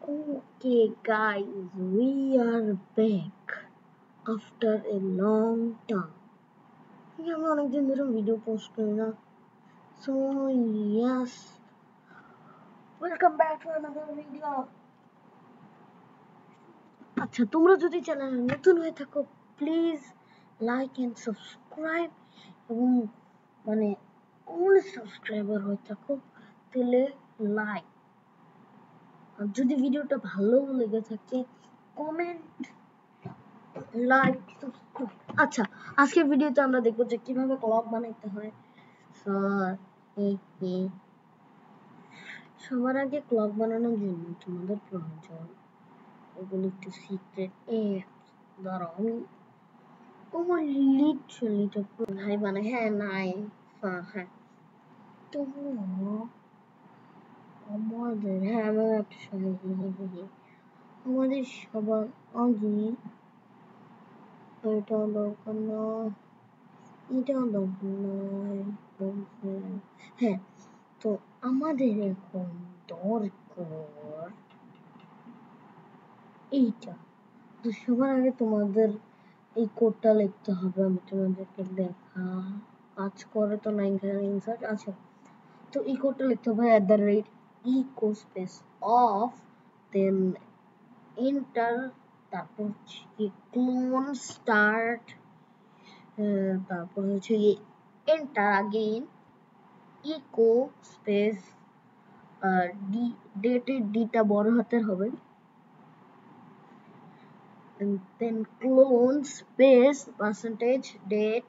Okay, guys, we are back after a long time. আমি অনেকদিন ধরে ভিডিও পোস্ট করি না, so yes, welcome back to another video. আচ্ছা, তোমরা যদি চ্যানেলে নতুন হয়ে থাকো প্লিজ লাইক এন্ড সাবস্ক্রাইব, এবং মানে ওল্ড সাবস্ক্রাইবার হয়ে থাকো তাহলে লাইক, আর যদি ভিডিওটা ভালো লেগে থাকে কমেন্ট, লাইক, সাবস্ক্রাইব। আচ্ছা, আজকের ভিডিওতে আমরা দেখবো যে কিভাবে ক্লক বানাইতে হয়। সবার আগে ক্লক বানানোর জন্য তোমাদের প্রয়োজন এগুলো একটু সিক্রেট অ্যাপস। ধরো আমি লিটারালি ভাই মানে হ্যাঁ নাই হ্যাঁ তো আমাদের হ্যাঁ আমার একটা আমাদের সবার আগে এটা দরকার না, এটা দরকার নয়, হ্যাঁ তো আমাদের এখন দরকার এইটা। তো সবার আগে তোমাদের এই কোডটা লিখতে হবে, আমি তোমাদেরকে দেখা কাজ করে তো না এখানে ইনসার্ট আছে। তো এই কোডটা লিখতে হবে @eco space off, then enter, তারপর হচ্ছে ক্লোন স্টার্ট, তারপর হচ্ছে এন্টার আগেইন, ইকো স্পেস ডেটের ডিটা বড় হাতের হবে, and then clone space percentage dated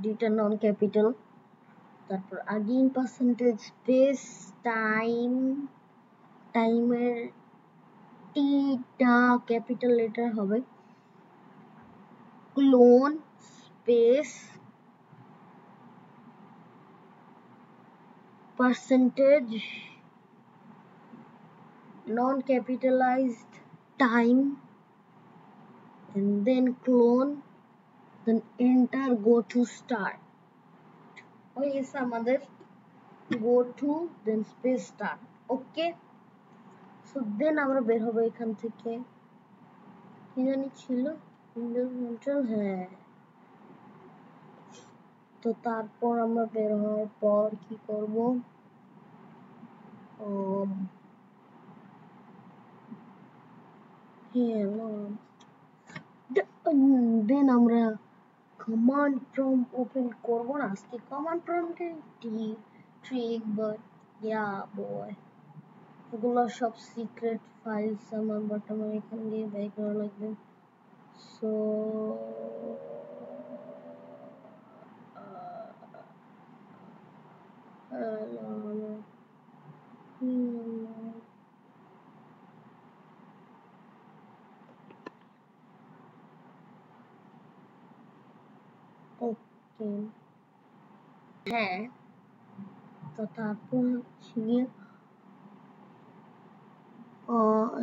ডিটা non capital, তারপর আগেইন পার্সেন্টেজ স্পেস টাইমের টিটা ক্যাপিটাল লেটার হবে, clone space percentage non-capitalized time, and then clone, then enter go to start. হয়েছে আমাদের go to then space start. Okay, so then আমরা বের হবো এখান থেকে। কি জানি ছিল উইন্ডোজ কন্ট্রোল, হ্যাঁ। তো তারপর আমরা বের হওয়ার পর কি করব, দেন আমরা কমান্ড প্রম্পট ওপেন করব না আজকে। কমান্ড প্রম্পটের ট্রিক, বাট ইয়া বয় এগুলো সব সিক্রেট ফাইলস আমার, বাট আমার এখান দিয়ে বের করা লাগবে। সো ওকে, হ্যাঁ তো তারপর হচ্ছে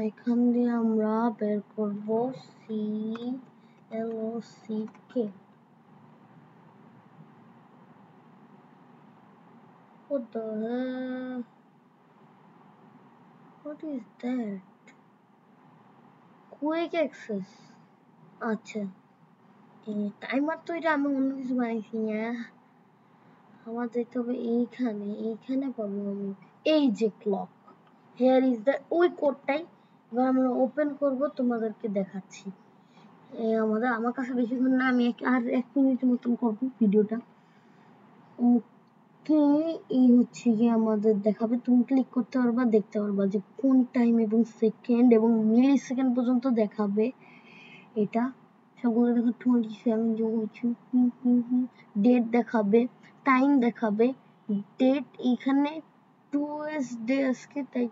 এখান দিয়ে আমরা বের করব CLOCK। What the hell? What is that? Quick access. আচ্ছা, টাইমার তো এটা আমি অন্য কিছু বানাইছি না। আমার দেখতে হবে এইখানে পাবো আমি এই যে ক্লক, হেয়ার ইজ দ্য ওই কোডটাই। এবার আমরা ওপেন করব, তোমাদেরকে দেখাচ্ছি। আমার কাছে বেশিক্ষণ না, আমি আর 1 মিনিটের মতন করবো ভিডিওটা। ওকে, এই হচ্ছে গিয়ে আমাদের দেখাবে, তুমি ক্লিক করতে পারবা, দেখতে পারবা যে কোন টাইম এবং সেকেন্ড এবং মিলি সেকেন্ড পর্যন্ত দেখাবে। এটা সবগুলো দেখো 27 ডেট দেখাবে, টাইম দেখাবে, ডেট এখানে 2s ডে আজকে, তাই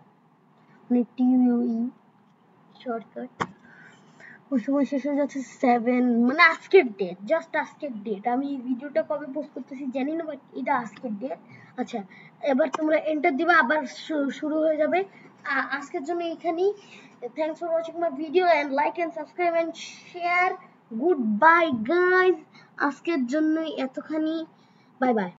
মানে টিউই শর্টকাট। ওই সময় শেষ হয়ে যাচ্ছে 7, মানে আজকের ডেট, জাস্ট আজকের ডেট। আমি এই ভিডিওটা কবে পোস্ট করতেছি জানি না, বাট এটা আজকের ডেট। আচ্ছা, এবার তোমরা এন্টার দিবা, আবার শুরু হয়ে যাবে। আজকের জন্য এখানেই। Thanks for watching my video and like and subscribe and share. Good bye guys, আজকের জন্য এতখানি, বাই বাই।